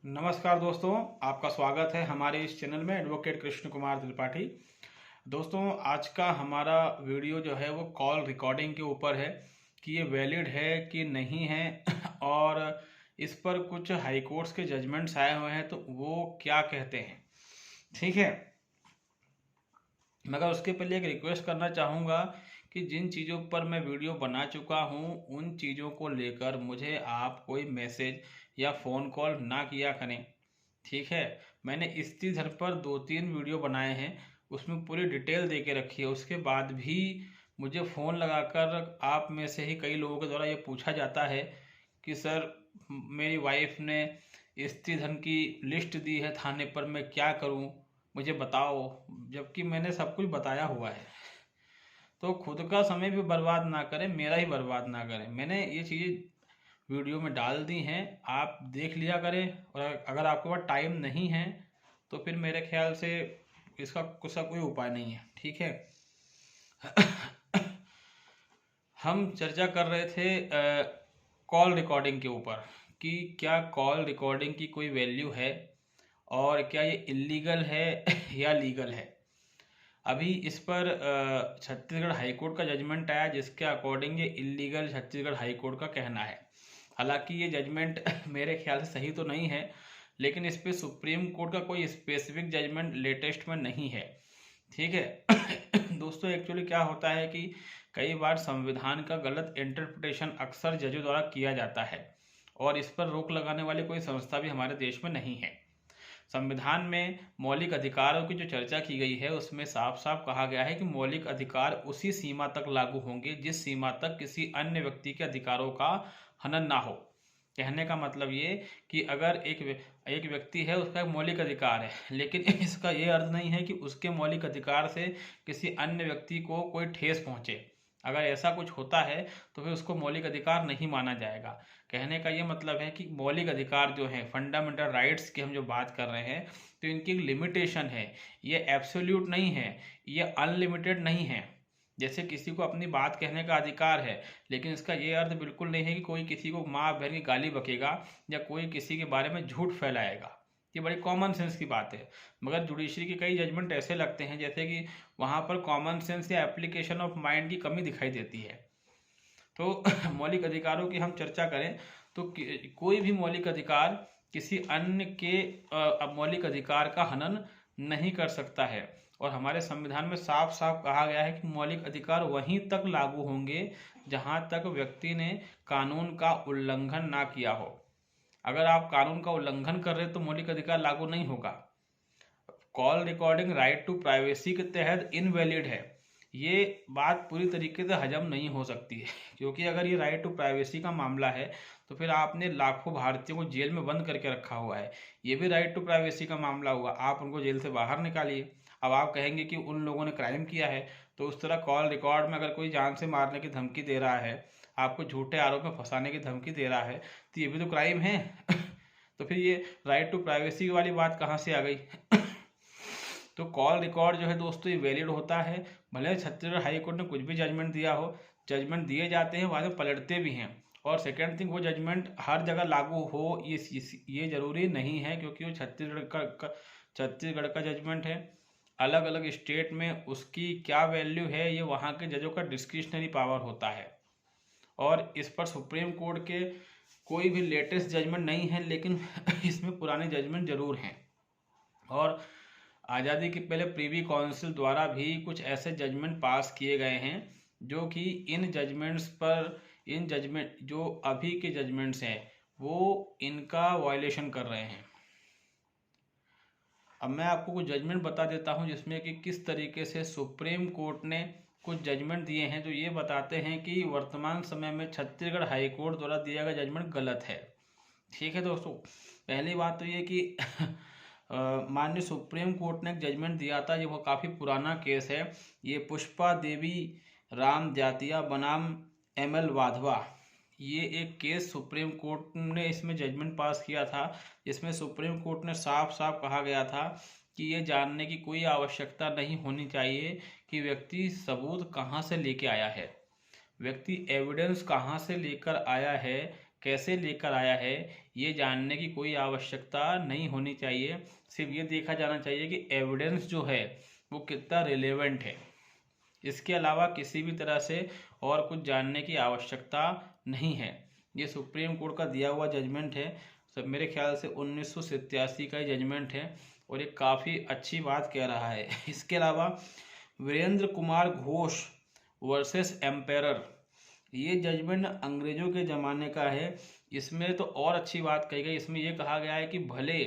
नमस्कार दोस्तों, आपका स्वागत है हमारे इस चैनल में एडवोकेट कृष्ण कुमार त्रिपाठी। दोस्तों, आज का हमारा वीडियो जो है वो कॉल रिकॉर्डिंग के ऊपर है कि ये वैलिड है कि नहीं है और इस पर कुछ हाई कोर्ट्स के जजमेंट्स आए हुए हैं तो वो क्या कहते हैं। ठीक है, मगर उसके पहले एक रिक्वेस्ट करना चाहूँगा कि जिन चीज़ों पर मैं वीडियो बना चुका हूँ उन चीज़ों को लेकर मुझे आप कोई मैसेज या फ़ोन कॉल ना किया करें। ठीक है, मैंने इसी धर पर 2-3 वीडियो बनाए हैं, उसमें पूरी डिटेल दे के रखी है। उसके बाद भी मुझे फ़ोन लगाकर आप में से ही कई लोगों के द्वारा ये पूछा जाता है कि सर, मेरी वाइफ ने स्त्री धन की लिस्ट दी है थाने पर, मैं क्या करूं, मुझे बताओ। जबकि मैंने सब कुछ बताया हुआ है। तो खुद का समय भी बर्बाद ना करें, मेरा ही बर्बाद ना करें। मैंने ये चीज़ें वीडियो में डाल दी हैं, आप देख लिया करें। और अगर आपके पास टाइम नहीं है तो फिर मेरे ख्याल से इसका कोई उपाय नहीं है। ठीक है। हम चर्चा कर रहे थे कॉल रिकॉर्डिंग के ऊपर कि क्या कॉल रिकॉर्डिंग की कोई वैल्यू है और क्या ये इलीगल है या लीगल है। अभी इस पर छत्तीसगढ़ हाई कोर्ट का जजमेंट आया जिसके अकॉर्डिंग ये इलीगल छत्तीसगढ़ हाई कोर्ट का कहना है। हालांकि ये जजमेंट मेरे ख्याल से सही तो नहीं है, लेकिन इस पे सुप्रीम कोर्ट का कोई स्पेसिफिक जजमेंट लेटेस्ट में नहीं है। ठीक है। दोस्तों, एक्चुअली क्या होता है कि कई बार संविधान का गलत इंटरप्रिटेशन अक्सर जजों द्वारा किया जाता है और इस पर रोक लगाने वाली कोई संस्था भी हमारे देश में नहीं है। संविधान में मौलिक अधिकारों की जो चर्चा की गई है उसमें साफ साफ कहा गया है कि मौलिक अधिकार उसी सीमा तक लागू होंगे जिस सीमा तक किसी अन्य व्यक्ति के अधिकारों का हनन ना हो। कहने का मतलब ये कि अगर एक व्यक्ति है, उसका एक मौलिक अधिकार है, लेकिन इसका ये अर्थ नहीं है कि उसके मौलिक अधिकार से किसी अन्य व्यक्ति को कोई ठेस पहुंचे। अगर ऐसा कुछ होता है तो फिर उसको मौलिक अधिकार नहीं माना जाएगा। कहने का ये मतलब है कि मौलिक अधिकार जो हैं, फंडामेंटल राइट्स की हम जो बात कर रहे हैं, तो इनकी एक लिमिटेशन है। ये एब्सोल्यूट नहीं है, ये अनलिमिटेड नहीं है। जैसे किसी को अपनी बात कहने का अधिकार है, लेकिन इसका ये अर्थ बिल्कुल नहीं है कि कोई किसी को माँ बहन की गाली बकेगा या कोई किसी के बारे में झूठ फैलाएगा। ये बड़ी कॉमन सेंस की बात है। मगर जुडिशरी के कई जजमेंट ऐसे लगते हैं जैसे कि वहाँ पर कॉमन सेंस या एप्लीकेशन ऑफ माइंड की कमी दिखाई देती है। तो मौलिक अधिकारों की हम चर्चा करें तो कोई भी मौलिक अधिकार किसी अन्य के मौलिक अधिकार का हनन नहीं कर सकता है। और हमारे संविधान में साफ साफ कहा गया है कि मौलिक अधिकार वहीं तक लागू होंगे जहां तक व्यक्ति ने कानून का उल्लंघन ना किया हो। अगर आप कानून का उल्लंघन कर रहे हैं तो मौलिक अधिकार लागू नहीं होगा। Call recording right to privacy के तहत इनवैलिड है, ये बात पूरी तरीके से हजम नहीं हो सकती है। क्योंकि अगर ये राइट टू प्राइवेसी का मामला है तो फिर आपने लाखों भारतीयों को जेल में बंद करके रखा हुआ है। ये भी राइट टू प्राइवेसी का मामला हुआ, आप उनको जेल से बाहर निकालिए। अब आप कहेंगे कि उन लोगों ने क्राइम किया है, तो उस तरह कॉल रिकॉर्ड में अगर कोई जान से मारने की धमकी दे रहा है, आपको झूठे आरोप में फंसाने की धमकी दे रहा है, तो ये भी तो क्राइम है। तो फिर ये राइट टू प्राइवेसी वाली बात कहाँ से आ गई। तो कॉल रिकॉर्ड जो है दोस्तों, ये वैलिड होता है। भले छत्तीसगढ़ हाई कोर्ट ने कुछ भी जजमेंट दिया हो, जजमेंट दिए जाते हैं, बाद में पलटते भी हैं। और सेकेंड थिंग, वो जजमेंट हर जगह लागू हो ये जरूरी नहीं है, क्योंकि वो छत्तीसगढ़ का जजमेंट है। अलग अलग स्टेट में उसकी क्या वैल्यू है, ये वहाँ के जजों का डिस्क्रिशनरी पावर होता है। और इस पर सुप्रीम कोर्ट के कोई भी लेटेस्ट जजमेंट नहीं है, लेकिन इसमें पुराने जजमेंट जरूर हैं। और आज़ादी के पहले प्रीवी काउंसिल द्वारा भी कुछ ऐसे जजमेंट पास किए गए हैं जो कि इन जजमेंट जो अभी के जजमेंट्स हैं वो इनका वायलेशन कर रहे हैं। अब मैं आपको कुछ जजमेंट बता देता हूं जिसमें कि किस तरीके से सुप्रीम कोर्ट ने कुछ जजमेंट दिए हैं जो ये बताते हैं कि वर्तमान समय में छत्तीसगढ़ हाई कोर्ट द्वारा दिया गया जजमेंट गलत है। ठीक है दोस्तों, पहली बात तो ये कि माननीय सुप्रीम कोर्ट ने एक जजमेंट दिया था, ये वो काफ़ी पुराना केस है। ये पुष्पा देवी राम जातिया बनाम एमएल वाधवा, ये एक केस सुप्रीम कोर्ट ने इसमें जजमेंट पास किया था, जिसमें सुप्रीम कोर्ट ने साफ साफ कहा गया था कि ये जानने की कोई आवश्यकता नहीं होनी चाहिए कि व्यक्ति सबूत कहाँ से लेके आया है, व्यक्ति एविडेंस कहाँ से लेकर आया है, कैसे लेकर आया है ये जानने की कोई आवश्यकता नहीं होनी चाहिए। सिर्फ ये देखा जाना चाहिए कि एविडेंस जो है वो कितना रिलेवेंट है। इसके अलावा किसी भी तरह से और कुछ जानने की आवश्यकता नहीं है। ये सुप्रीम कोर्ट का दिया हुआ जजमेंट है। सब मेरे ख्याल से 1987 का ही जजमेंट है और ये काफ़ी अच्छी बात कह रहा है। इसके अलावा वीरेंद्र कुमार घोष वर्सेस एम्पेरर, ये जजमेंट अंग्रेजों के ज़माने का है। इसमें तो और अच्छी बात कही गई। इसमें यह कहा गया है कि भले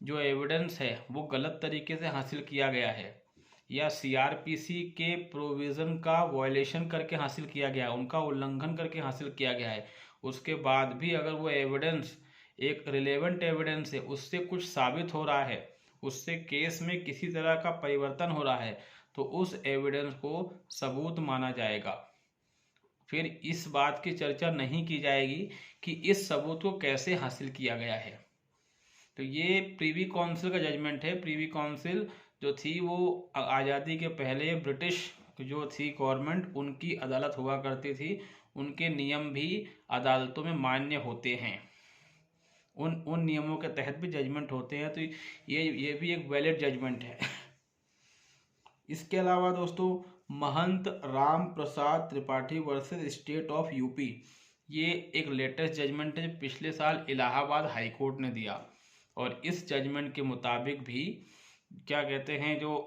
जो एविडेंस है वो गलत तरीके से हासिल किया गया है या सीआरपीसी के प्रोविज़न का वायलेशन करके हासिल किया गया है, उनका उल्लंघन करके हासिल किया गया है, उसके बाद भी अगर वो एविडेंस एक रिलेवेंट एविडेंस है, उससे कुछ साबित हो रहा है, उससे केस में किसी तरह का परिवर्तन हो रहा है, तो उस एविडेंस को सबूत माना जाएगा। फिर इस बात की चर्चा नहीं की जाएगी कि इस सबूत को कैसे हासिल किया गया है। तो ये प्रीवी काउंसिल का जजमेंट है। प्रीवी काउंसिल जो थी वो आज़ादी के पहले ब्रिटिश जो थी गवर्नमेंट, उनकी अदालत हुआ करती थी। उनके नियम भी अदालतों में मान्य होते हैं, उन नियमों के तहत भी जजमेंट होते हैं। तो ये भी एक वैलिड जजमेंट है। इसके अलावा दोस्तों Mahant Ram Prasad Tripathi versus state of UP, ये एक लेटेस्ट जजमेंट है जो पिछले साल इलाहाबाद हाई कोर्ट ने दिया। और इस जजमेंट के मुताबिक भी क्या कहते हैं जो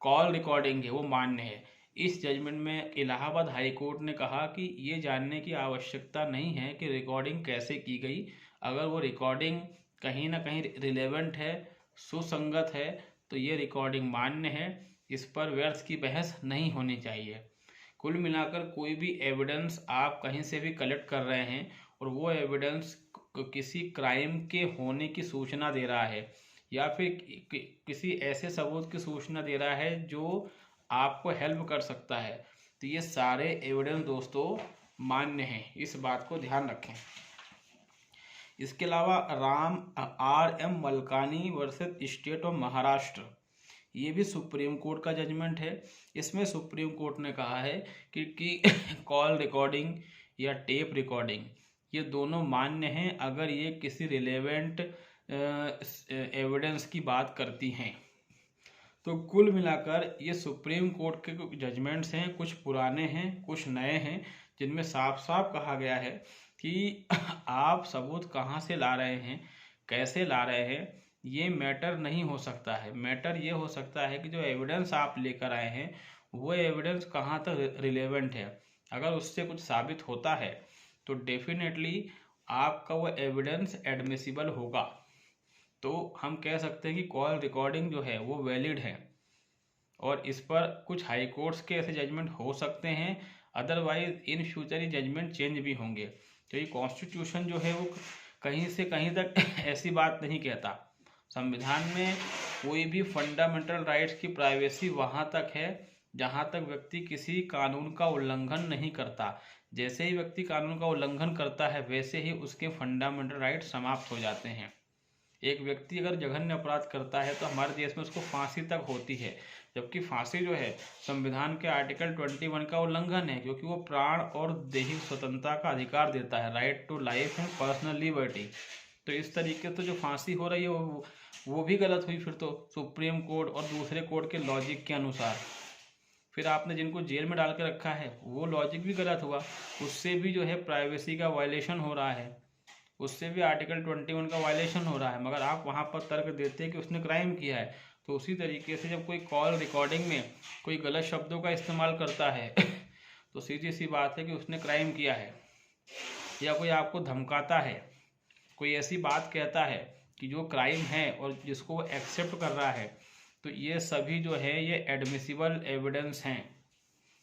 कॉल रिकॉर्डिंग है वो मान्य है। इस जजमेंट में इलाहाबाद हाई कोर्ट ने कहा कि ये जानने की आवश्यकता नहीं है कि रिकॉर्डिंग कैसे की गई। अगर वो रिकॉर्डिंग कहीं ना कहीं रिलेवेंट है, सुसंगत है, तो ये रिकॉर्डिंग मान्य है। इस पर व्यर्थ की बहस नहीं होनी चाहिए। कुल मिलाकर कोई भी एविडेंस आप कहीं से भी कलेक्ट कर रहे हैं और वो एविडेंस किसी क्राइम के होने की सूचना दे रहा है या फिर किसी ऐसे सबूत की सूचना दे रहा है जो आपको हेल्प कर सकता है, तो ये सारे एविडेंस दोस्तों मान्य हैं। इस बात को ध्यान रखें। इसके अलावा R.M. Malkani versus state of Maharashtra, ये भी सुप्रीम कोर्ट का जजमेंट है। इसमें सुप्रीम कोर्ट ने कहा है कि कॉल रिकॉर्डिंग या टेप रिकॉर्डिंग ये दोनों मान्य हैं अगर ये किसी रिलेवेंट एविडेंस की बात करती हैं। तो कुल मिलाकर ये सुप्रीम कोर्ट के जजमेंट्स हैं, कुछ पुराने हैं कुछ नए हैं, जिनमें साफ साफ कहा गया है कि आप सबूत कहाँ से ला रहे हैं, कैसे ला रहे हैं, ये मैटर नहीं हो सकता है। मैटर ये हो सकता है कि जो एविडेंस आप लेकर आए हैं वो एविडेंस कहाँ तक रिलेवेंट है। अगर उससे कुछ साबित होता है तो डेफिनेटली आपका वो एविडेंस एडमिसिबल होगा। तो हम कह सकते हैं कि कॉल रिकॉर्डिंग जो है वो वैलिड है और इस पर कुछ हाई कोर्ट्स के ऐसे जजमेंट हो सकते हैं। अदरवाइज इन फ्यूचर ये जजमेंट चेंज भी होंगे। तो ये कॉन्स्टिट्यूशन जो है वो कहीं से कहीं तक ऐसी बात नहीं कहता। संविधान में कोई भी फंडामेंटल राइट्स की प्राइवेसी वहाँ तक है जहाँ तक व्यक्ति किसी कानून का उल्लंघन नहीं करता। जैसे ही व्यक्ति कानून का उल्लंघन करता है वैसे ही उसके फंडामेंटल राइट समाप्त हो जाते हैं। एक व्यक्ति अगर जघन्य अपराध करता है तो हमारे देश में उसको फांसी तक होती है, जबकि फांसी जो है संविधान के आर्टिकल 21 का उल्लंघन है, क्योंकि वो प्राण और दैहिक स्वतंत्रता का अधिकार देता है, right to life and personal liberty. तो इस तरीके से जो फांसी हो रही है वो भी गलत हुई फिर तो सुप्रीम कोर्ट और दूसरे कोर्ट के लॉजिक के अनुसार। फिर आपने जिनको जेल में डाल के रखा है वो लॉजिक भी गलत हुआ, उससे भी जो है प्राइवेसी का वायलेशन हो रहा है, उससे भी आर्टिकल 21 का वायलेशन हो रहा है, मगर आप वहाँ पर तर्क देते हैं कि उसने क्राइम किया है। तो उसी तरीके से जब कोई कॉल रिकॉर्डिंग में कोई गलत शब्दों का इस्तेमाल करता है तो सीधी सी बात है कि उसने क्राइम किया है। या कोई आपको धमकाता है, कोई ऐसी बात कहता है कि जो क्राइम है और जिसको वो एक्सेप्ट कर रहा है, तो ये सभी जो है ये एडमिसिबल एविडेंस हैं।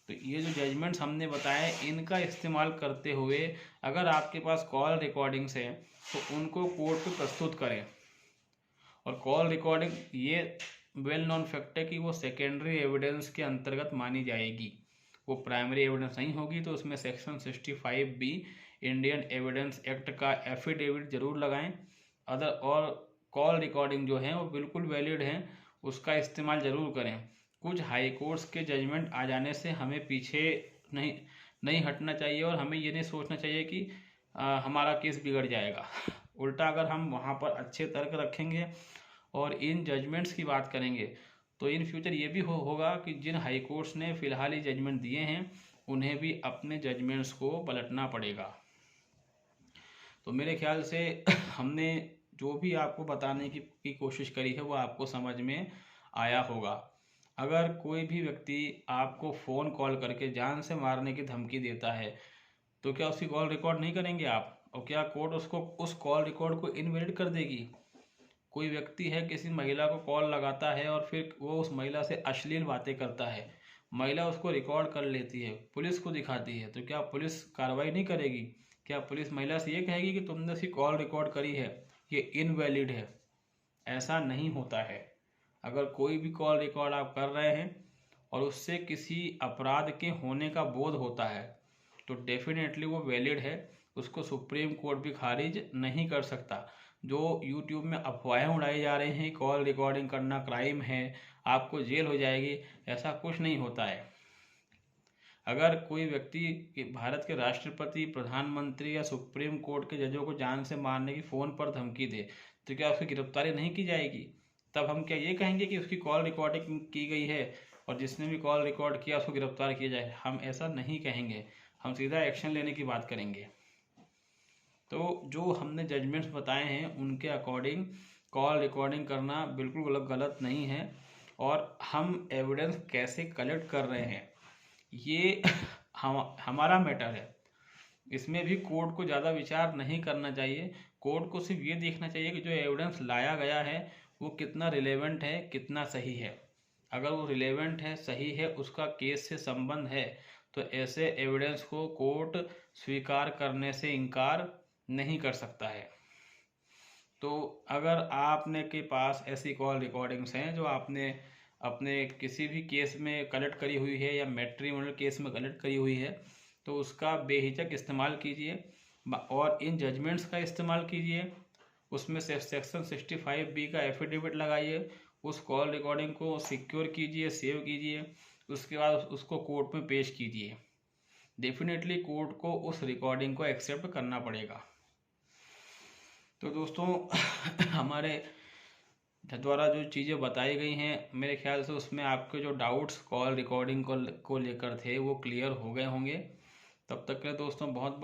तो ये जो जजमेंट्स हमने बताए इनका इस्तेमाल करते हुए अगर आपके पास कॉल रिकॉर्डिंग्स हैं तो उनको कोर्ट पे प्रस्तुत करें। और कॉल रिकॉर्डिंग ये वेल नोन फैक्ट है कि वो सेकेंडरी एविडेंस के अंतर्गत मानी जाएगी, वो प्राइमरी एविडेंस नहीं होगी। तो उसमें section 65B Indian evidence act का एफिडेविट जरूर लगाएं। और कॉल रिकॉर्डिंग जो है वो बिल्कुल वैलिड हैं, उसका इस्तेमाल ज़रूर करें। कुछ हाई कोर्ट्स के जजमेंट आ जाने से हमें पीछे नहीं हटना चाहिए और हमें ये नहीं सोचना चाहिए कि हमारा केस बिगड़ जाएगा। उल्टा अगर हम वहाँ पर अच्छे तर्क रखेंगे और इन जजमेंट्स की बात करेंगे तो इन फ्यूचर ये भी होगा कि जिन हाई कोर्ट्स ने फ़िलहाल ये जजमेंट दिए हैं उन्हें भी अपने जजमेंट्स को पलटना पड़ेगा। तो मेरे ख्याल से हमने जो भी आपको बताने की कोशिश करी है वो आपको समझ में आया होगा। अगर कोई भी व्यक्ति आपको फ़ोन कॉल करके जान से मारने की धमकी देता है तो क्या उसकी कॉल रिकॉर्ड नहीं करेंगे आप? और क्या कोर्ट उसको उस कॉल रिकॉर्ड को इनवैलिड कर देगी? कोई व्यक्ति है किसी महिला को कॉल लगाता है और फिर वो उस महिला से अश्लील बातें करता है, महिला उसको रिकॉर्ड कर लेती है, पुलिस को दिखाती है, तो क्या पुलिस कार्रवाई नहीं करेगी? क्या पुलिस महिला से ये कहेगी कि तुमने उसकी कॉल रिकॉर्ड करी है, ये इनवैलिड है? ऐसा नहीं होता है। अगर कोई भी कॉल रिकॉर्ड आप कर रहे हैं और उससे किसी अपराध के होने का बोध होता है तो डेफिनेटली वो वैलिड है, उसको सुप्रीम कोर्ट भी खारिज नहीं कर सकता। जो यूट्यूब में अफवाहें उड़ाई जा रही हैं कॉल रिकॉर्डिंग करना क्राइम है, आपको जेल हो जाएगी, ऐसा कुछ नहीं होता है। अगर कोई व्यक्ति भारत के राष्ट्रपति, प्रधानमंत्री या सुप्रीम कोर्ट के जजों को जान से मारने की फ़ोन पर धमकी दे तो क्या उसकी गिरफ्तारी नहीं की जाएगी? तब हम क्या ये कहेंगे कि उसकी कॉल रिकॉर्डिंग की गई है और जिसने भी कॉल रिकॉर्ड किया उसको गिरफ्तार किया जाए? हम ऐसा नहीं कहेंगे, हम सीधा एक्शन लेने की बात करेंगे। तो जो हमने जजमेंट्स बताए हैं उनके अकॉर्डिंग कॉल रिकॉर्डिंग करना बिल्कुल गलत नहीं है। और हम एविडेंस कैसे कलेक्ट कर रहे हैं ये हमारा मैटर है। इसमें भी कोर्ट को ज़्यादा विचार नहीं करना चाहिए। कोर्ट को सिर्फ ये देखना चाहिए कि जो एविडेंस लाया गया है वो कितना रिलेवेंट है, कितना सही है। अगर वो रिलेवेंट है, सही है, उसका केस से संबंध है तो ऐसे एविडेंस को कोर्ट स्वीकार करने से इनकार नहीं कर सकता है। तो अगर आपने के पास ऐसी कॉल रिकॉर्डिंग्स हैं जो आपने अपने किसी भी केस में कलेक्ट करी हुई है या मैट्रिमोनियल केस में कलेक्ट करी हुई है तो उसका बेहिचक इस्तेमाल कीजिए और इन जजमेंट्स का इस्तेमाल कीजिए। उसमें से सेक्शन 65B का एफिडेविट लगाइए, उस कॉल रिकॉर्डिंग को सिक्योर कीजिए, सेव कीजिए, उसके बाद उसको कोर्ट में पेश कीजिए। डेफिनेटली कोर्ट को उस रिकॉर्डिंग को एक्सेप्ट करना पड़ेगा। तो दोस्तों हमारे द्वारा जो चीज़ें बताई गई हैं मेरे ख्याल से उसमें आपके जो डाउट्स कॉल रिकॉर्डिंग को लेकर थे वो क्लियर हो गए होंगे। तब तक के लिए दोस्तों बहुत बहुत